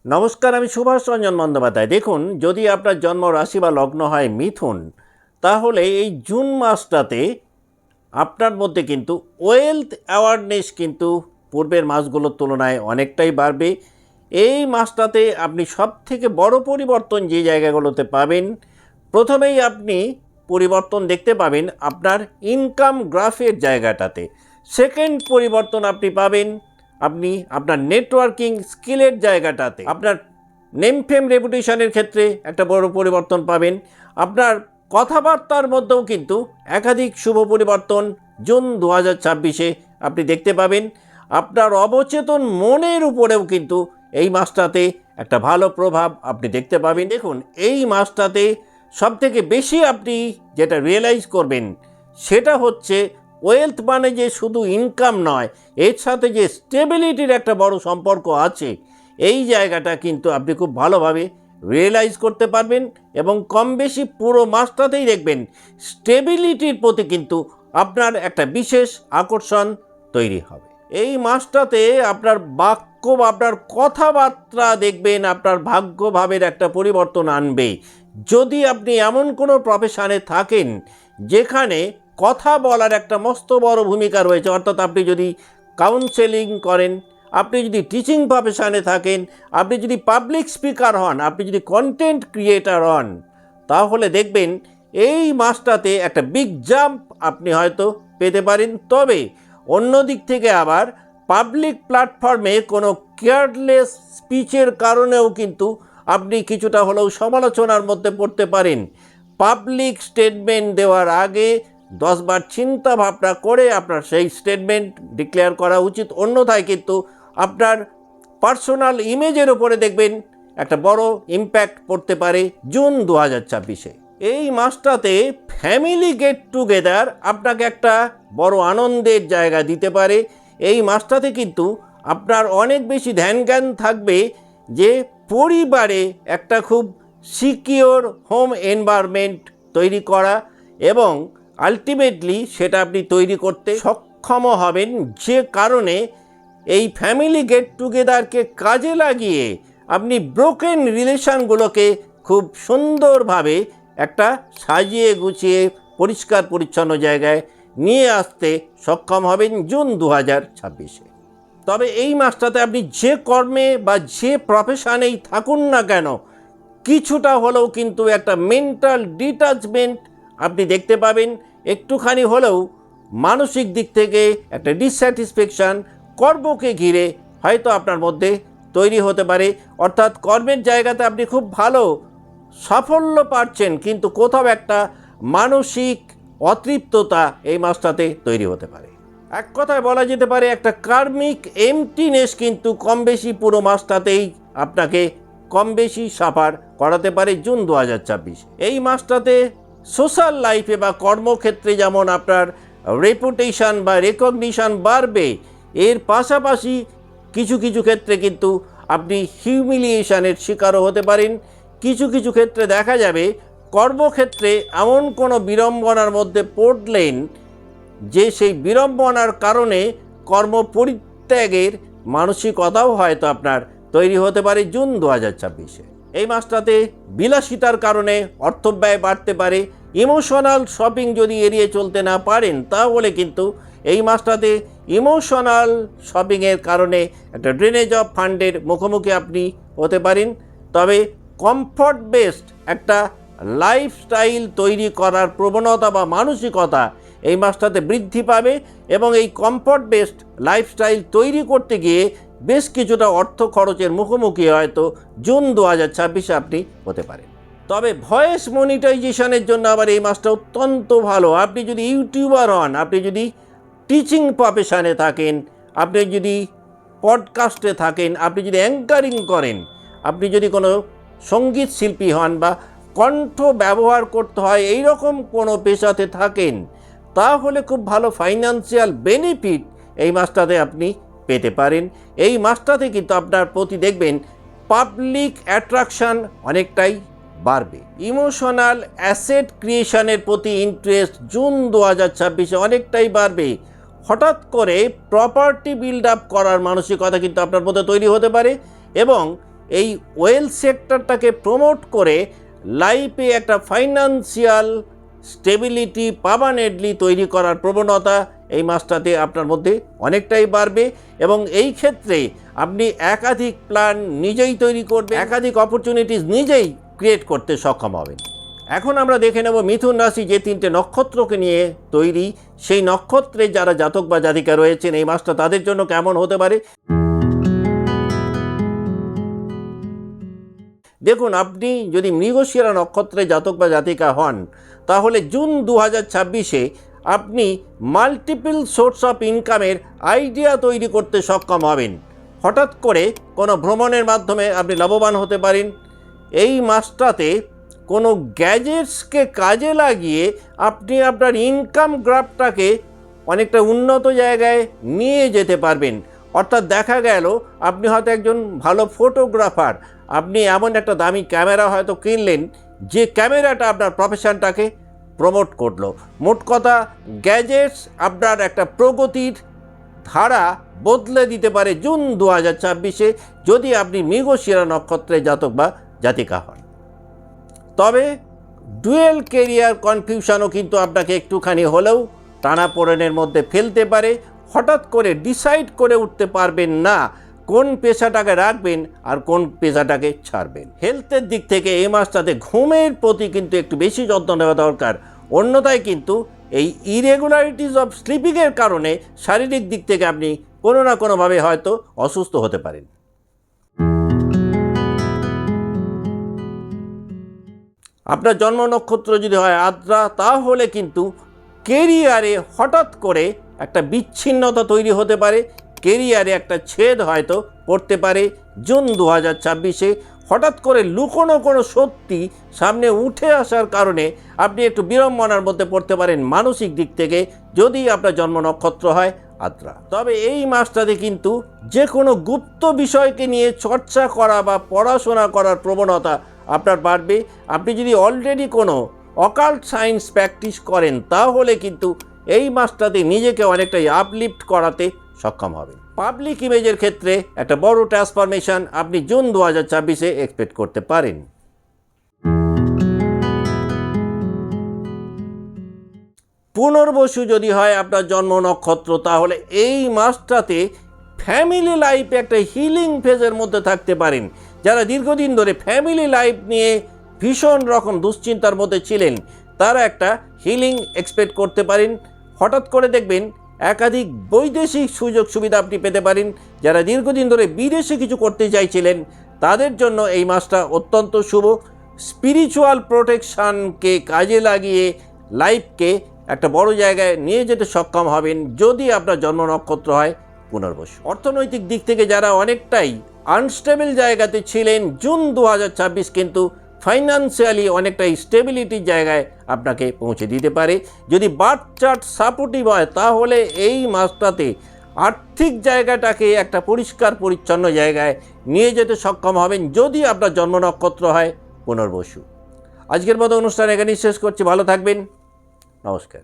নমস্কার, আমি সুভাষ রঞ্জন বন্দ্যোপাধ্যায়। দেখুন, যদি আপনার জন্ম রাশি বা লগ্ন হয় মিথুন, তাহলে এই জুন মাসটাতে আপনার মধ্যে কিন্তু ওয়েলথ অ্যাওয়ারনেস কিন্তু পূর্বের মাসগুলোর তুলনায় অনেকটাই বাড়বে। এই মাসটাতে আপনি সবথেকে বড় পরিবর্তন যে জায়গাগুলোতে পাবেন, প্রথমেই আপনি পরিবর্তন দেখতে পাবেন আপনার ইনকাম গ্রাফের জায়গাটাতে। সেকেন্ড পরিবর্তন আপনি পাবেন আপনার নেটওয়ার্কিং স্কিলের জায়গাটাতে। আপনার নেম ফেম রেপুটেশনের ক্ষেত্রে একটা বড় পরিবর্তন পাবেন। আপনার কথাবার্তার মধ্যেও কিন্তু একাধিক শুভ পরিবর্তন জুন 2026-এ আপনি দেখতে পাবেন। আপনার অবচেতন মনের উপরেও কিন্তু এই মাসটাতে একটা ভালো প্রভাব আপনি দেখতে পাবেন। দেখুন, এই মাসটাতে সবথেকে বেশি আপনি যেটা রিয়েলাইজ করবেন সেটা হচ্ছে ওয়েলথ মানে যে শুধু ইনকাম নয়, এর সাথে যে স্টেবিলিটির একটা বড় সম্পর্ক আছে, এই জায়গাটা কিন্তু আপনি খুব ভালোভাবে রিয়েলাইজ করতে পারবেন এবং কম বেশি পুরো মাসটাতেই দেখবেন স্টেবিলিটির প্রতি কিন্তু আপনার একটা বিশেষ আকর্ষণ তৈরি হবে। এই মাসটাতে আপনার বাক্য বা আপনার কথাবার্তা দেখবেন আপনার ভাগ্যভাবের একটা পরিবর্তন আনবে। যদি আপনি এমন কোনো প্রফেশনে থাকেন যেখানে কথা বলার একটা মস্ত বড় ভূমিকা রয়েছে, অর্থাৎ আপনি যদি কাউন্সেলিং করেন, আপনি যদি টিচিং প্রফেশনে থাকেন, আপনি যদি পাবলিক স্পিকার হন, আপনি যদি কন্টেন্ট ক্রিয়েটার হন, তাহলে দেখবেন এই মাসটাতে একটা বিগ জাম্প আপনি হয়তো পেতে পারেন। তবে অন্য দিক থেকে আবার পাবলিক প্ল্যাটফর্মে কোনো কেয়ারলেস স্পিচের কারণেও কিন্তু আপনি কিছুটা হলেও সমালোচনার মধ্যে পড়তে পারেন। পাবলিক স্টেটমেন্ট দেওয়ার আগে 10 বার চিন্তা ভাবনা করে আপনার সেই স্টেটমেন্ট ডিক্লেয়ার করা উচিত। অন্যথায় কিন্তু আপনার পার্সোনাল ইমেজের উপরে দেখবেন একটা বড় ইম্প্যাক্ট পড়তে পারে জুন 2026-এ। এই মাসটাতে ফ্যামিলি গেট টুগেদার আপনাকে একটা বড় আনন্দের জায়গা দিতে পারে। এই মাসটাতে কিন্তু আপনার অনেক বেশি ধ্যান জ্ঞান থাকবে যে পরিবারে একটা খুব সিকিওর হোম এনভায়রনমেন্ট তৈরি করা, এবং আলটিমেটলি সেটা আপনি তৈরি করতে সক্ষম হবেন, যে কারণে এই ফ্যামিলি গেট টুগেদারকে কাজে লাগিয়ে আপনি ব্রোকেন রিলেশনগুলোকে খুব সুন্দরভাবে একটা সাজিয়ে গুছিয়ে পরিষ্কার পরিচ্ছন্ন জায়গায় নিয়ে আসতে সক্ষম হবেন জুন 2026-এ। তবে এই মাসটাতে আপনি যে কর্মে বা যে প্রফেশনেই থাকুন না কেন, কিছুটা হলেও কিন্তু একটা মেন্টাল ডিটাচমেন্ট আপনি দেখতে পাবেন। একটুখানি হলেও মানসিক দিক থেকে একটা ডিসস্যাটিসফ্যাকশান কর্মকে ঘিরে হয়তো আপনার মধ্যে তৈরি হতে পারে। অর্থাৎ কর্মের জায়গাতে আপনি খুব ভালো সাফল্য পাচ্ছেন, কিন্তু কোথাও একটা মানসিক অতৃপ্ততা এই মাসটাতে তৈরি হতে পারে। এক কথায় বলা যেতে পারে একটা কার্মিক এমটিনেস কিন্তু কম বেশি পুরো মাসটাতেই আপনাকে কম বেশি সাফার করাতে পারে জুন 2026। এই মাসটাতে সোশ্যাল লাইফে বা কর্মক্ষেত্রে যেমন আপনার রেপুটেশন বা রেকগনিশন বাড়বে, এর পাশাপাশি কিছু কিছু ক্ষেত্রে কিন্তু আপনি হিউমিলিয়েশনের শিকারও হতে পারেন। কিছু কিছু ক্ষেত্রে দেখা যাবে কর্মক্ষেত্রে এমন কোনো বিড়ম্বনার মধ্যে পড়লেন যে সেই বিড়ম্বনার কারণে কর্ম পরিত্যাগের মানসিকতাও হয়তো আপনার তৈরি হতে পারে জুন 2026-এ। এই মাসটাতে বিলাসিতার কারণে অর্থব্যয় বাড়তে পারে। ইমোশনাল শপিং যদি এড়িয়ে চলতে না পারেন, তাহলে কিন্তু এই মাসটাতে ইমোশনাল শপিংয়ের কারণে একটা ড্রেনেজ অফ ফান্ডের মুখোমুখি আপনি হতে পারেন। তবে কমফর্ট বেসড একটা লাইফস্টাইল তৈরি করার প্রবণতা বা মানসিকতা এই মাসটাতে বৃদ্ধি পাবে, এবং এই কমফর্ট বেসড লাইফস্টাইল তৈরি করতে গিয়ে বেশ কিছুটা অর্থ খরচের মুখোমুখি হয়তো জুন 2026-এ আপনি হতে পারেন। তবে ভয়েস মনিটাইজেশনের জন্য আবার এই মাসটা অত্যন্ত ভালো। আপনি যদি ইউটিউবার হন, আপনি যদি টিচিং প্রফেশনে থাকেন, আপনি যদি পডকাস্টে থাকেন, আপনি যদি অ্যাঙ্কারিং করেন, আপনি যদি কোনো সঙ্গীত শিল্পী হন বা কণ্ঠ ব্যবহার করতে হয় এই রকম কোনো পেশাতে থাকেন, তাহলে খুব ভালো ফাইন্যান্সিয়াল বেনিফিট এই মাসটাতে আপনি পেতে পারেন। এই মাসটাতে কিন্তু আপনার প্রতি দেখবেন পাবলিক অ্যাট্রাকশান অনেকটাই বাড়বে। ইমোশনাল অ্যাসেট ক্রিয়েশনের প্রতি ইন্টারেস্ট জুন 2026-এ অনেকটাই বাড়বে। হঠাৎ করে প্রপার্টি বিল্ড আপ করার মানসিকতা কিন্তু আপনার মধ্যে তৈরি হতে পারে, এবং এই ওয়েলথ সেক্টরটাকে প্রমোট করে লাইফে একটা ফাইন্যান্সিয়াল স্টেবিলিটি পার্মানেন্টলি তৈরি করার প্রবণতা এই মাসটাতে আপনার মধ্যে অনেকটাই বাড়বে এবং এই ক্ষেত্রে আপনি একাধিক প্ল্যান নিজেই তৈরি করবেন, একাধিক অপরচুনিটিস নিজেই ক্রিয়েট করতে সক্ষম হবেন। এখন আমরা দেখে নেব মিথুন রাশি যে 3টে নক্ষত্রকে নিয়ে তৈরি, সেই নক্ষত্রে যারা জাতক বা জাতিকা রয়েছেন এই মাসটা তাদের জন্য কেমন হতে পারে। দেখুন, আপনি যদি মৃগশিরা নক্ষত্রে জাতক বা জাতিকা হন তাহলে জুন 2026-এ আপনি মাল্টিপল সোর্স অফ ইনকামের আইডিয়া তৈরি করতে সক্ষম হবেন। হঠাৎ করে কোনো ভ্রমণের মাধ্যমে আপনি লাভবান হতে পারেন। এই মাসটাতে কোনো গ্যাজেটসকে কাজে লাগিয়ে আপনি আপনার ইনকাম গ্রাফটাকে অনেকটা উন্নত জায়গায় নিয়ে যেতে পারবেন। অর্থাৎ দেখা গেল আপনি হয়তো একজন ভালো ফটোগ্রাফার, আপনি এমন একটা দামি ক্যামেরা হয়তো কিনলেন যে ক্যামেরাটা আপনার প্রফেশনটাকে প্রমোট করলো। মোট কথা, গ্যাজেটস আপনার একটা প্রগতির ধারা বদলে দিতে পারে জুন 2026-এ যদি আপনি মৃগশিরা নক্ষত্রে জাতক বা জাতিকা হন। তবে ডুয়েল কেরিয়ার কনফিউশনও কিন্তু আপনাকে একটুখানি হলেও টানাপোড়েনের মধ্যে ফেলতে পারে। হঠাৎ করে ডিসাইড করে উঠতে পারবেন না কোন পেশাটাকে রাখবেন আর কোন পেশাটাকে ছাড়বেন। হেলথের দিক থেকে এই মাসটাতে ঘুমের প্রতি কিন্তু একটু বেশি যত্ন নেওয়া দরকার, অন্যথায় কিন্তু এই ইরেগুলারিটিস অফ স্লিপিংয়ের কারণে শারীরিক দিক থেকে আপনি কোনো না কোনোভাবে হয়তো অসুস্থ হতে পারেন। আপনার জন্ম নক্ষত্র যদি হয় আদ্রা, তাহলে কিন্তু কেরিয়ারে হঠাৎ করে একটা বিচ্ছিন্নতা তৈরি হতে পারে, কেরিয়ারে একটা ছেদ হয়তো পড়তে পারে জুন 2026-এ। হঠাৎ করে লুকোনো কোনো সত্যি সামনে উঠে আসার কারণে আপনি একটু বিড়ম্বনার মধ্যে পড়তে পারেন মানসিক দিক থেকে, যদি আপনার জন্ম নক্ষত্র হয় আদ্রা। তবে এই মাসটাতে কিন্তু যে কোনো গুপ্ত বিষয়কে নিয়ে চর্চা করা বা পড়াশোনা করার প্রবণতা আপনার বাড়বে। আপনি যদি অলরেডি কোনো অকাল্ট সায়েন্স প্র্যাকটিস করেন তাহলে কিন্তু এই মাসটাতে নিজেকে অনেকটাই আপলিফ্ট করাতে সক্ষম হবেন। পাবলিক ইমেজের ক্ষেত্রে একটা বড় ট্রান্সফরমেশন আপনি জুন 2026-এ এক্সপেক্ট করতে পারেন। পুনর্বসু যদি হয় আপনার জন্ম নক্ষত্র, তাহলে এই মাসটাতে ফ্যামিলি লাইফে একটা হিলিং ফেজের মধ্যে থাকতে পারেন। যারা দীর্ঘদিন ধরে ফ্যামিলি লাইফ নিয়ে ভীষণ রকম দুশ্চিন্তার মধ্যে ছিলেন তারা একটা হিলিং এক্সপেক্ট করতে পারেন। হঠাৎ করে দেখবেন একাধিক বৈদেশিক সুযোগ সুবিধা আপনি পেতে পারেন। যারা দীর্ঘদিন ধরে বিদেশে কিছু করতে চাইছিলেন তাদের জন্য এই মাসটা অত্যন্ত শুভ। স্পিরিচুয়াল প্রোটেকশানকে কাজে লাগিয়ে লাইফকে একটা বড় জায়গায় নিয়ে যেতে সক্ষম হবেন যদি আপনার জন্ম নক্ষত্র হয় পুনর্বসু। অর্থনৈতিক দিক থেকে যারা অনেকটাই আনস্টেবল জায়গাতে ছিলেন, জুন 2026 কিন্তু ফাইন্যান্সিয়ালি অনেকটাই স্টেবিলিটির জায়গায় আপনাকে পৌঁছে দিতে পারে। যদি বার্থ চার্ট সাপোর্টিভ হয় তাহলে এই মাসটাতে আর্থিক জায়গাটাকে একটা পরিষ্কার পরিচ্ছন্ন জায়গায় নিয়ে যেতে সক্ষম হবেন যদি আপনার জন্ম নক্ষত্র হয় পুনর্বসু। আজকের মতো অনুষ্ঠান এখানেই শেষ করছি। ভালো থাকবেন। নমস্কার।